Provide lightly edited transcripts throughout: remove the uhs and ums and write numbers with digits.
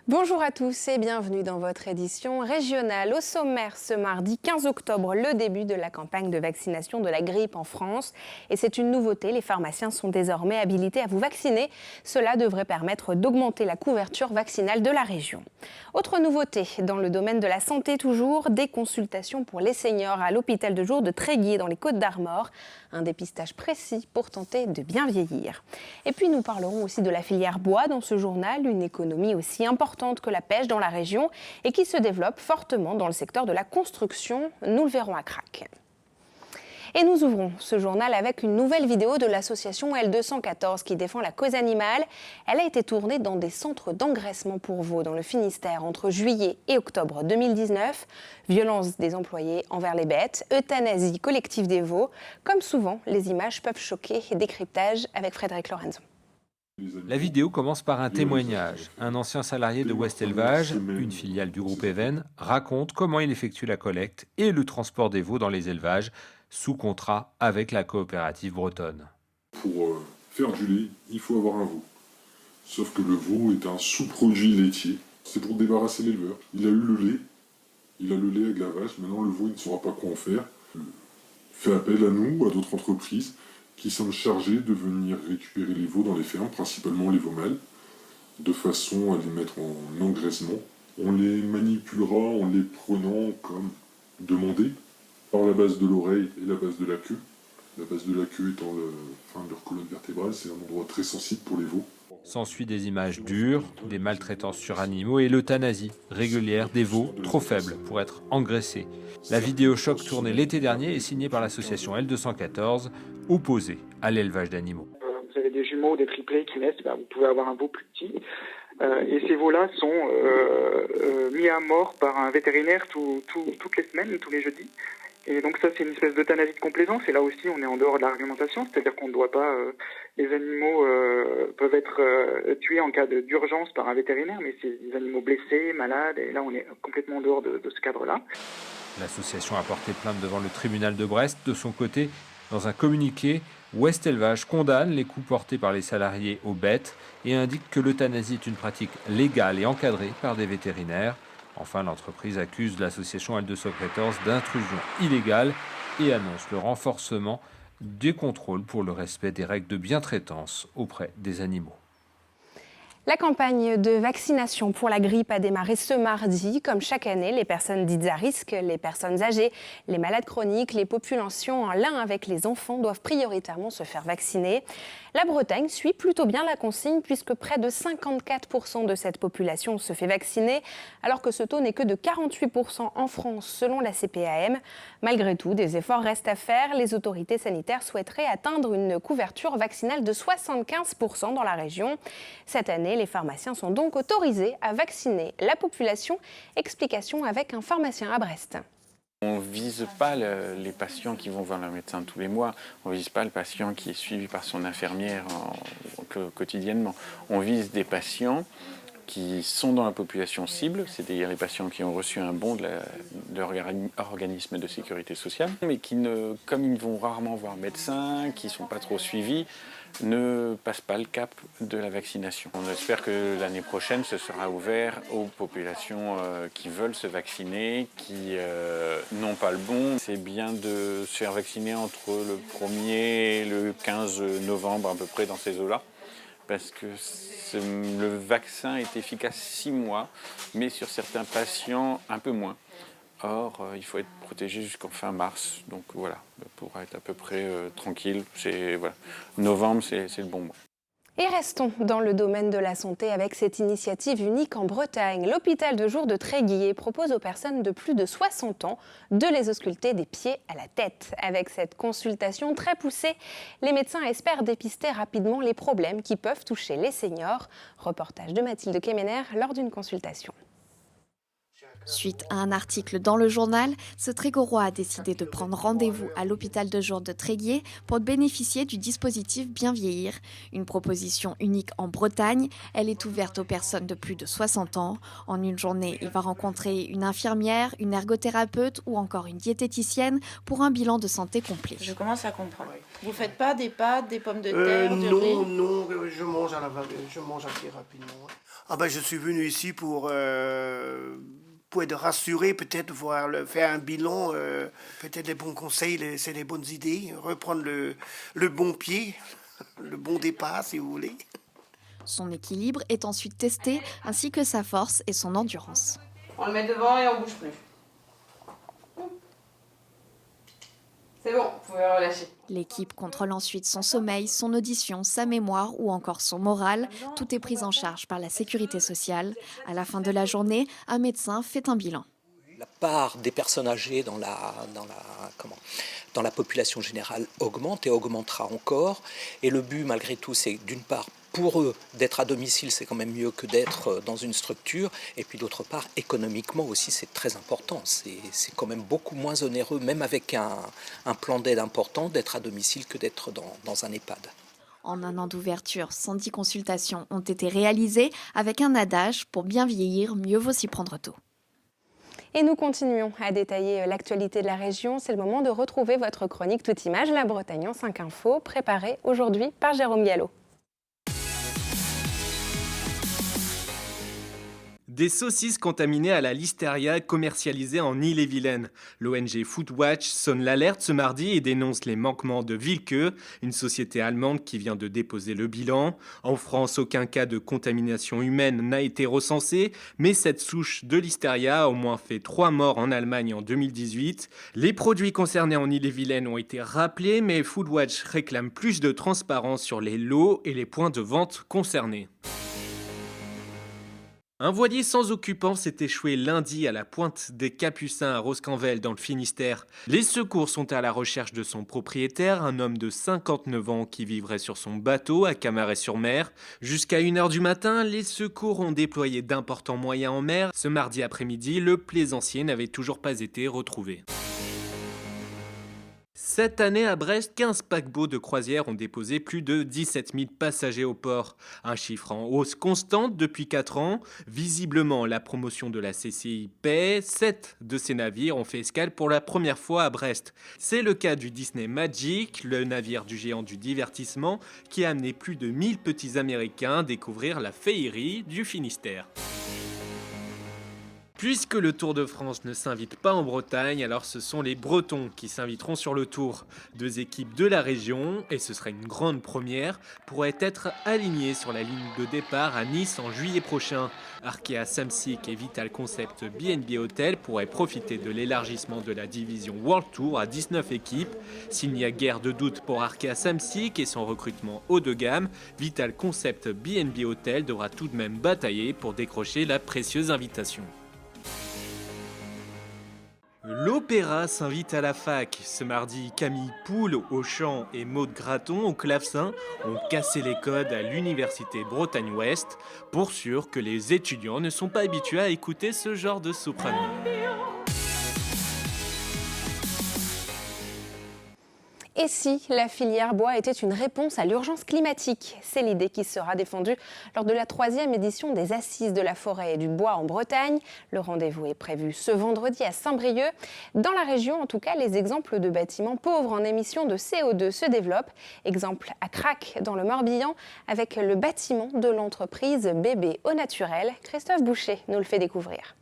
Bonjour à tous et bienvenue dans votre édition régionale. Au sommaire ce mardi 15 octobre, le début de la campagne de vaccination de la grippe en France. Et c'est une nouveauté, les pharmaciens sont désormais habilités à vous vacciner. Cela devrait permettre d'augmenter la couverture vaccinale de la région. Autre nouveauté, dans le domaine de la santé toujours, des consultations pour les seniors à l'hôpital de jour de Tréguier dans les Côtes-d'Armor. Un dépistage précis pour tenter de bien vieillir. Et puis nous parlerons aussi de la filière bois dans ce journal, une économie aussi importante que la pêche dans la région et qui se développe fortement dans le secteur de la construction. Nous le verrons à Crac. Et nous ouvrons ce journal avec une nouvelle vidéo de l'association L214 qui défend la cause animale. Elle a été tournée dans des centres d'engraissement pour veaux dans le Finistère entre juillet et octobre 2019. Violence des employés envers les bêtes, euthanasie collective des veaux. Comme souvent, les images peuvent choquer. Décryptage avec Frédéric Lorenzo. La vidéo commence par un témoignage. Un ancien salarié de West Élevage, une filiale du groupe Even, raconte comment il effectue la collecte et le transport des veaux dans les élevages, sous contrat avec la coopérative bretonne. Pour faire du lait, il faut avoir un veau. Sauf que le veau est un sous-produit laitier. C'est pour débarrasser l'éleveur. Il a eu le lait, il a le lait avec la vache, maintenant le veau il ne saura pas quoi en faire. Il fait appel à nous, à d'autres entreprises, qui sommes chargés de venir récupérer les veaux dans les fermes, principalement les veaux mâles, de façon à les mettre en engraissement. On les manipulera en les prenant comme demandé, par la base de l'oreille et la base de la queue. La base de la queue étant le fin de leur colonne vertébrale, c'est un endroit très sensible pour les veaux. S'ensuit des images dures, des maltraitances sur animaux et l'euthanasie régulière des veaux trop faibles pour être engraissés. La vidéo choc tournée l'été dernier est signée par l'association L214, opposée à l'élevage d'animaux. Vous avez des jumeaux, des triplés qui naissent, vous pouvez avoir un veau plus petit. Et ces veaux-là sont mis à mort par un vétérinaire toutes les semaines, tous les jeudis. Et donc ça, c'est une espèce d'euthanasie de complaisance. Et là aussi, on est en dehors de la réglementation, c'est-à-dire qu'on ne doit pas... les animaux peuvent être tués en cas d'urgence par un vétérinaire, mais c'est des animaux blessés, malades, et là, on est complètement en dehors de ce cadre-là. L'association a porté plainte devant le tribunal de Brest. De son côté, dans un communiqué, West Élevage condamne les coups portés par les salariés aux bêtes et indique que l'euthanasie est une pratique légale et encadrée par des vétérinaires. Enfin, l'entreprise accuse l'association L214 d'intrusion illégale et annonce le renforcement des contrôles pour le respect des règles de bientraitance auprès des animaux. La campagne de vaccination pour la grippe a démarré ce mardi. Comme chaque année, les personnes dites à risque, les personnes âgées, les malades chroniques, les populations en lien avec les enfants doivent prioritairement se faire vacciner. La Bretagne suit plutôt bien la consigne puisque près de 54% de cette population se fait vacciner, alors que ce taux n'est que de 48% en France selon la CPAM. Malgré tout, des efforts restent à faire. Les autorités sanitaires souhaiteraient atteindre une couverture vaccinale de 75% dans la région. Cette année, les pharmaciens sont donc autorisés à vacciner la population. Explication avec un pharmacien à Brest. On ne vise pas les patients qui vont voir leur médecin tous les mois, on ne vise pas le patient qui est suivi par son infirmière quotidiennement. On vise des patients qui sont dans la population cible, c'est-à-dire les patients qui ont reçu un bon de leur organisme de sécurité sociale, mais qui, comme ils vont rarement voir médecin, qui ne sont pas trop suivis, ne passent pas le cap de la vaccination. On espère que l'année prochaine, ce sera ouvert aux populations qui veulent se vacciner, qui n'ont pas le bon. C'est bien de se faire vacciner entre le 1er et le 15 novembre, à peu près dans ces eaux-là, parce que le vaccin est efficace 6 mois, mais sur certains patients, un peu moins. Or, il faut être protégé jusqu'en fin mars, donc voilà, pour être à peu près tranquille. Voilà. Novembre, c'est le bon mois. Et restons dans le domaine de la santé avec cette initiative unique en Bretagne. L'hôpital de jour de Tréguier propose aux personnes de plus de 60 ans de les ausculter des pieds à la tête. Avec cette consultation très poussée, les médecins espèrent dépister rapidement les problèmes qui peuvent toucher les seniors. Reportage de Mathilde Kemener lors d'une consultation. Suite à un article dans le journal, ce Trégorois a décidé de prendre rendez-vous à l'hôpital de jour de Tréguier pour bénéficier du dispositif Bien Vieillir. Une proposition unique en Bretagne. Elle est ouverte aux personnes de plus de 60 ans. En une journée, il va rencontrer une infirmière, une ergothérapeute ou encore une diététicienne pour un bilan de santé complet. Je commence à comprendre. Vous faites pas des pâtes, des pommes de terre, du riz? Non, je mange assez rapidement. Ah ben, je suis venu ici pour être rassuré, peut-être faire un bilan, peut-être les bons conseils, c'est les bonnes idées, reprendre le bon pied, le bon départ si vous voulez. Son équilibre est ensuite testé, ainsi que sa force et son endurance. On le met devant et on bouge plus. C'est bon, vous pouvez relâcher. L'équipe contrôle ensuite son sommeil, son audition, sa mémoire ou encore son moral. Tout est pris en charge par la sécurité sociale. À la fin de la journée, un médecin fait un bilan. La part des personnes âgées dans la population générale augmente et augmentera encore. Et le but, malgré tout, c'est d'une part, pour eux, d'être à domicile, c'est quand même mieux que d'être dans une structure. Et puis d'autre part, économiquement aussi, c'est très important. C'est quand même beaucoup moins onéreux, même avec un plan d'aide important, d'être à domicile que d'être dans un EHPAD. En un an d'ouverture, 110 consultations ont été réalisées avec un adage « Pour bien vieillir, mieux vaut s'y prendre tôt ». Et nous continuons à détailler l'actualité de la région. C'est le moment de retrouver votre chronique Toute Image, la Bretagne en 5 infos, préparée aujourd'hui par Jérôme Gallo. Des saucisses contaminées à la listeria commercialisées en Ille-et-Vilaine. L'ONG Foodwatch sonne l'alerte ce mardi et dénonce les manquements de Wilke, une société allemande qui vient de déposer le bilan. En France, aucun cas de contamination humaine n'a été recensé, mais cette souche de listeria a au moins fait 3 morts en Allemagne en 2018. Les produits concernés en Ille-et-Vilaine ont été rappelés, mais Foodwatch réclame plus de transparence sur les lots et les points de vente concernés. Un voilier sans occupant s'est échoué lundi à la pointe des Capucins à Roscanvel dans le Finistère. Les secours sont à la recherche de son propriétaire, un homme de 59 ans qui vivrait sur son bateau à Camaret-sur-Mer. Jusqu'à 1h du matin, les secours ont déployé d'importants moyens en mer. Ce mardi après-midi, le plaisancier n'avait toujours pas été retrouvé. Cette année à Brest, 15 paquebots de croisière ont déposé plus de 17 000 passagers au port. Un chiffre en hausse constante depuis 4 ans. Visiblement, la promotion de la CCI paie. 7 de ces navires ont fait escale pour la première fois à Brest. C'est le cas du Disney Magic, le navire du géant du divertissement, qui a amené plus de 1000 petits Américains découvrir la féerie du Finistère. Puisque le Tour de France ne s'invite pas en Bretagne, alors ce sont les Bretons qui s'inviteront sur le Tour. 2 équipes de la région, et ce serait une grande première, pourraient être alignées sur la ligne de départ à Nice en juillet prochain. Arkea Samsic et Vital Concept B&B Hotel pourraient profiter de l'élargissement de la division World Tour à 19 équipes. S'il n'y a guère de doute pour Arkea Samsic et son recrutement haut de gamme, Vital Concept B&B Hotel devra tout de même batailler pour décrocher la précieuse invitation. L'opéra s'invite à la fac. Ce mardi, Camille Poul au chant et Maude Graton au clavecin ont cassé les codes à l'université Bretagne-Ouest pour sûr que les étudiants ne sont pas habitués à écouter ce genre de soprano. Et si la filière bois était une réponse à l'urgence climatique? C'est l'idée qui sera défendue lors de la 3e édition des Assises de la forêt et du bois en Bretagne. Le rendez-vous est prévu ce vendredi à Saint-Brieuc. Dans la région, en tout cas, les exemples de bâtiments pauvres en émissions de CO2 se développent. Exemple à Crac, dans le Morbihan, avec le bâtiment de l'entreprise Bébé au Naturel. Christophe Boucher nous le fait découvrir.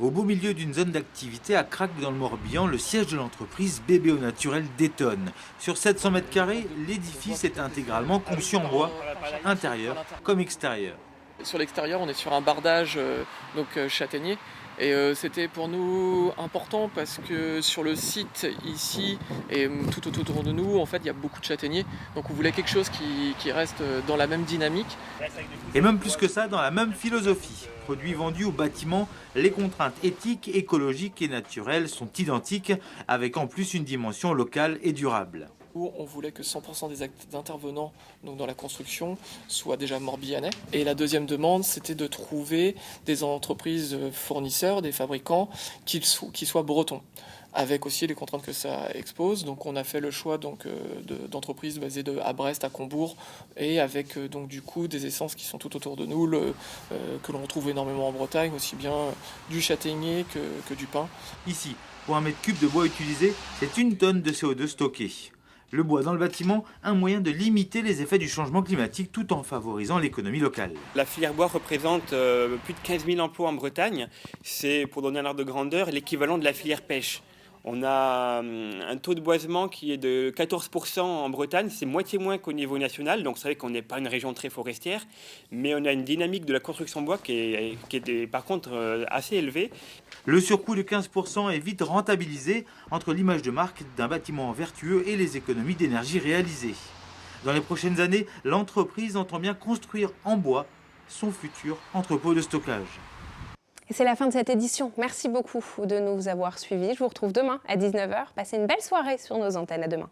Au beau milieu d'une zone d'activité à Crac dans le Morbihan, le siège de l'entreprise Bébé au Naturel détonne. Sur 700 mètres carrés, l'édifice est intégralement conçu en bois, intérieur comme extérieur. Sur l'extérieur, on est sur un bardage châtaignier. Et c'était pour nous important parce que sur le site ici et tout autour de nous, en fait, il y a beaucoup de châtaigniers. Donc on voulait quelque chose qui reste dans la même dynamique. Et même plus que ça, dans la même philosophie. Produits vendus au bâtiment, les contraintes éthiques, écologiques et naturelles sont identiques, avec en plus une dimension locale et durable. où on voulait que 100% des intervenants donc dans la construction soient déjà morbihanais. Et la deuxième demande, c'était de trouver des entreprises fournisseurs, des fabricants qui soient bretons, avec aussi les contraintes que ça expose. Donc on a fait le choix d'entreprises basées à Brest, à Combourg, et avec donc du coup des essences qui sont tout autour de nous, que l'on retrouve énormément en Bretagne, aussi bien du châtaignier que du pin. Ici, pour 1 mètre cube de bois utilisé, c'est 1 tonne de CO2 stocké. Le bois dans le bâtiment, un moyen de limiter les effets du changement climatique tout en favorisant l'économie locale. La filière bois représente plus de 15 000 emplois en Bretagne. C'est, pour donner un ordre de grandeur, l'équivalent de la filière pêche. On a un taux de boisement qui est de 14% en Bretagne, c'est moitié moins qu'au niveau national, donc c'est vrai qu'on n'est pas une région très forestière, mais on a une dynamique de la construction bois qui est par contre assez élevée. Le surcoût de 15% est vite rentabilisé entre l'image de marque d'un bâtiment vertueux et les économies d'énergie réalisées. Dans les prochaines années, l'entreprise entend bien construire en bois son futur entrepôt de stockage. Et c'est la fin de cette édition. Merci beaucoup de nous avoir suivis. Je vous retrouve demain à 19h. Passez une belle soirée sur nos antennes. À demain.